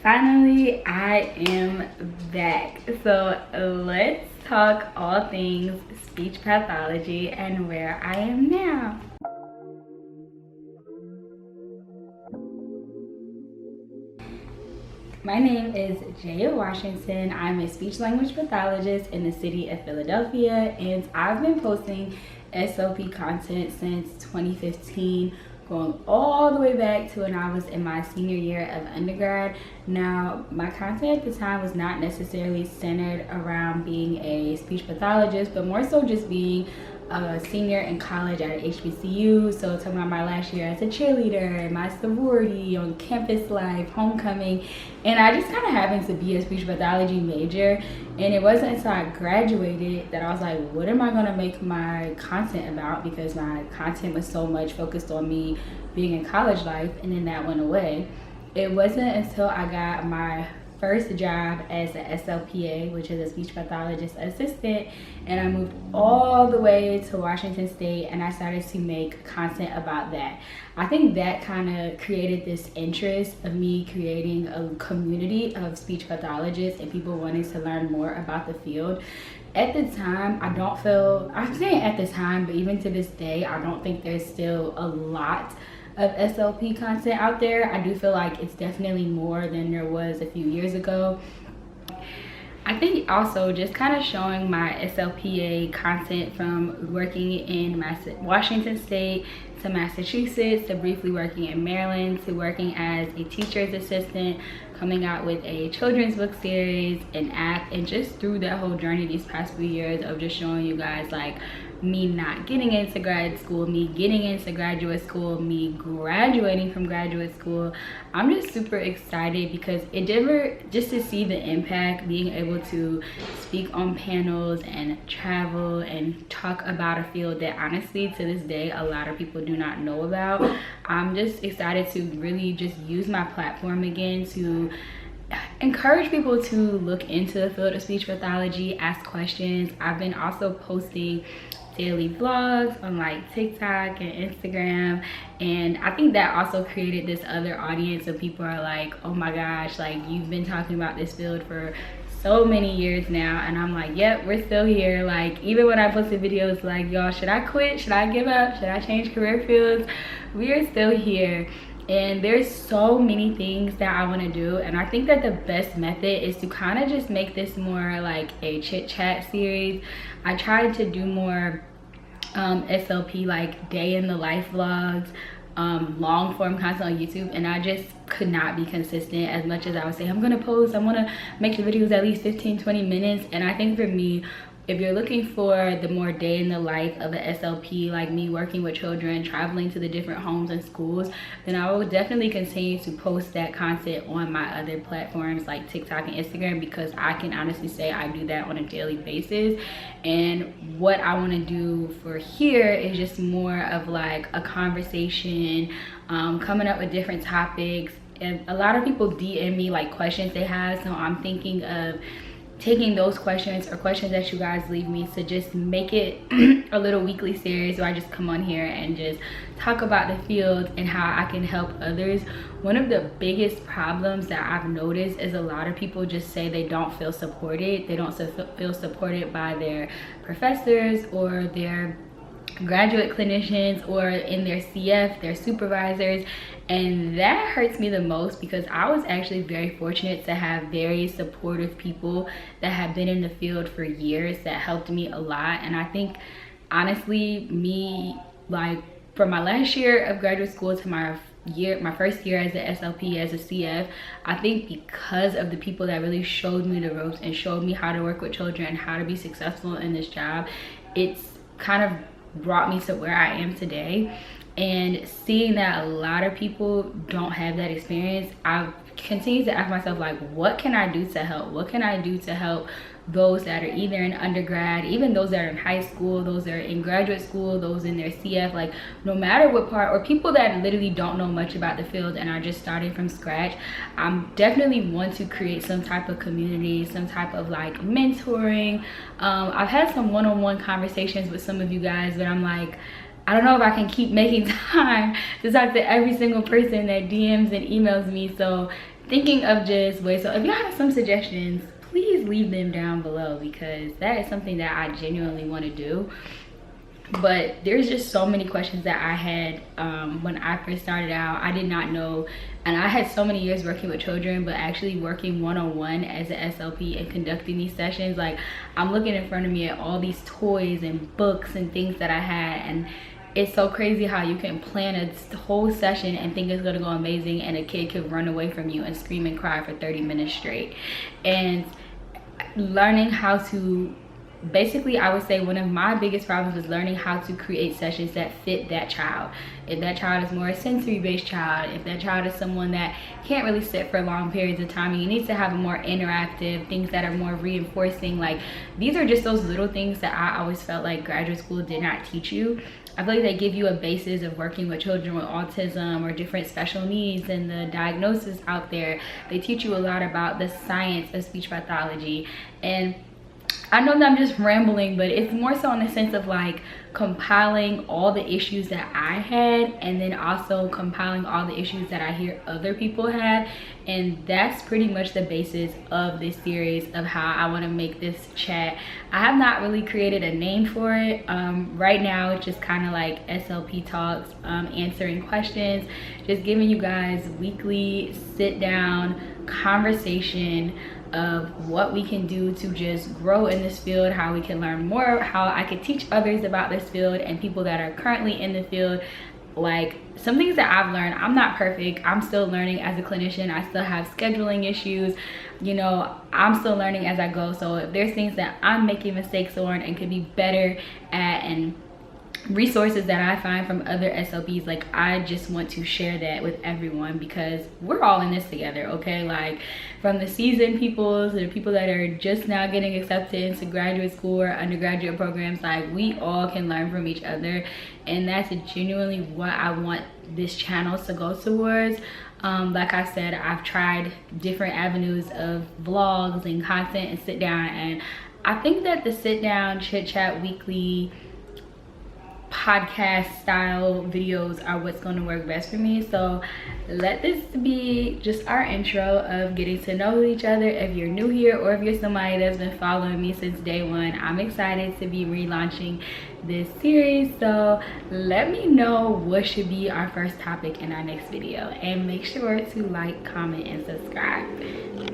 Finally, I am back. So let's talk all things speech pathology and where I am now. My name is Jaya Washington. I'm a speech language pathologist in the city of Philadelphia, and I've been posting SLP content since 2015, going all the way back to when I was in my senior year of undergrad. Now, my content at the time was not necessarily centered around being a speech pathologist, but more so just being a senior in college at an HBCU. So talking about my last year as a cheerleader, my sorority, on campus life, homecoming, and I just kind of happened to be a speech pathology major. And it wasn't until I graduated that I was like, what am I gonna make my content about? Because my content was so much focused on me being in college life, and then that went away. It wasn't until I got my first job as an SLPA, which is a speech pathologist assistant, and I moved all the way to Washington State, and I started to make content about that. I think that kind of created this interest of me creating a community of speech pathologists and people wanting to learn more about the field. At the time, I'm saying at the time, but even to this day, I don't think there's still a lot of SLP content out there. I do feel like it's definitely more than there was a few years ago. I think also just kind of showing my SLPA content from working in Washington State to Massachusetts to briefly working in Maryland to working as a teacher's assistant, coming out with a children's book series, an app, and just through that whole journey these past few years of just showing you guys like me not getting into grad school, me getting into graduate school, me graduating from graduate school. I'm just super excited because just to see the impact, being able to speak on panels and travel and talk about a field that honestly to this day a lot of people do not know about. I'm just excited to really just use my platform again to encourage people to look into the field of speech pathology, ask questions. I've been also posting daily vlogs on like TikTok and Instagram, and I think that also created this other audience of people are like, oh my gosh, like you've been talking about this field for so many years now. And I'm like, yep, we're still here. Like even when I posted videos like, y'all, should I quit, should I give up, should I change career fields, we are still here. And there's so many things that I want to do, and I think that the best method is to kind of just make this more like a chit chat series. I tried to do more SLP like day in the life vlogs, long form content on YouTube, and I just could not be consistent as much as I would say I'm gonna post, I want to make the videos at least 15-20 minutes. And I think for me, if you're looking for the more day in the life of an SLP, like me working with children, traveling to the different homes and schools, then I will definitely continue to post that content on my other platforms like TikTok and Instagram, because I can honestly say I do that on a daily basis. And what I want to do for here is just more of like a conversation, coming up with different topics. And a lot of people DM me like questions they have, so I'm thinking of taking those questions or questions that you guys leave me to just make it a little weekly series where I just come on here and just talk about the field and how I can help others. One of the biggest problems that I've noticed is a lot of people just say they don't feel supported. They don't feel supported by their professors or their graduate clinicians or in their CF, their supervisors. And that hurts me the most, because I was actually very fortunate to have very supportive people that have been in the field for years that helped me a lot. And I think honestly, me, like from my last year of graduate school to my first year as an SLP, as a CF, I think because of the people that really showed me the ropes and showed me how to work with children and how to be successful in this job, it's kind of brought me to where I am today. And seeing that a lot of people don't have that experience, I've continued to ask myself, like, what can I do to help? What can I do to help those that are either in undergrad, even those that are in high school, those that are in graduate school, those in their CF, like no matter what part, or people that literally don't know much about the field and are just starting from scratch. I definitely want to create some type of community, some type of like mentoring. I've had some one-on-one conversations with some of you guys, but I'm like, I don't know if I can keep making time to talk to every single person that DMs and emails me. So thinking of just ways. So if y'all have some suggestions, please leave them down below, because that is something that I genuinely want to do. But there's just so many questions that I had when I first started out. I did not know, and I had so many years working with children, but actually working one-on-one as an SLP and conducting these sessions, like, I'm looking in front of me at all these toys and books and things that I had, and it's so crazy how you can plan a whole session and think it's gonna go amazing, and a kid could run away from you and scream and cry for 30 minutes straight. And learning how to, basically, I would say one of my biggest problems was learning how to create sessions that fit that child. If that child is more a sensory-based child, if that child is someone that can't really sit for long periods of time, and you need to have a more interactive, things that are more reinforcing. Like, these are just those little things that I always felt like graduate school did not teach you. I feel like they give you a basis of working with children with autism or different special needs and the diagnosis out there. They teach you a lot about the science of speech pathology. And I know that I'm just rambling, but it's more so in the sense of like compiling all the issues that I had, and then also compiling all the issues that I hear other people have. And that's pretty much the basis of this series of how I want to make this chat. I have not really created a name for it. Right now it's just kind of like SLP talks, answering questions, just giving you guys weekly sit down conversation of what we can do to just grow in this field, how we can learn more, how I could teach others about this field and people that are currently in the field. Like, some things that I've learned, I'm not perfect, I'm still learning as a clinician. I still have scheduling issues, you know, I'm still learning as I go. So if there's things that I'm making mistakes on and could be better at, and resources that I find from other SLPs, like, I just want to share that with everyone, because we're all in this together, okay? Like, from the seasoned people to the people that are just now getting accepted into graduate school or undergraduate programs, like, we all can learn from each other. And that's genuinely what I want this channel to go towards. Like I said, I've tried different avenues of vlogs and content and sit down, and I think that the sit down chit chat weekly podcast style videos are what's going to work best for me. So let this be just our intro of getting to know each other. If you're new here, or if you're somebody that's been following me since day one, I'm excited to be relaunching this series. So let me know what should be our first topic in our next video, and make sure to like, comment, and subscribe.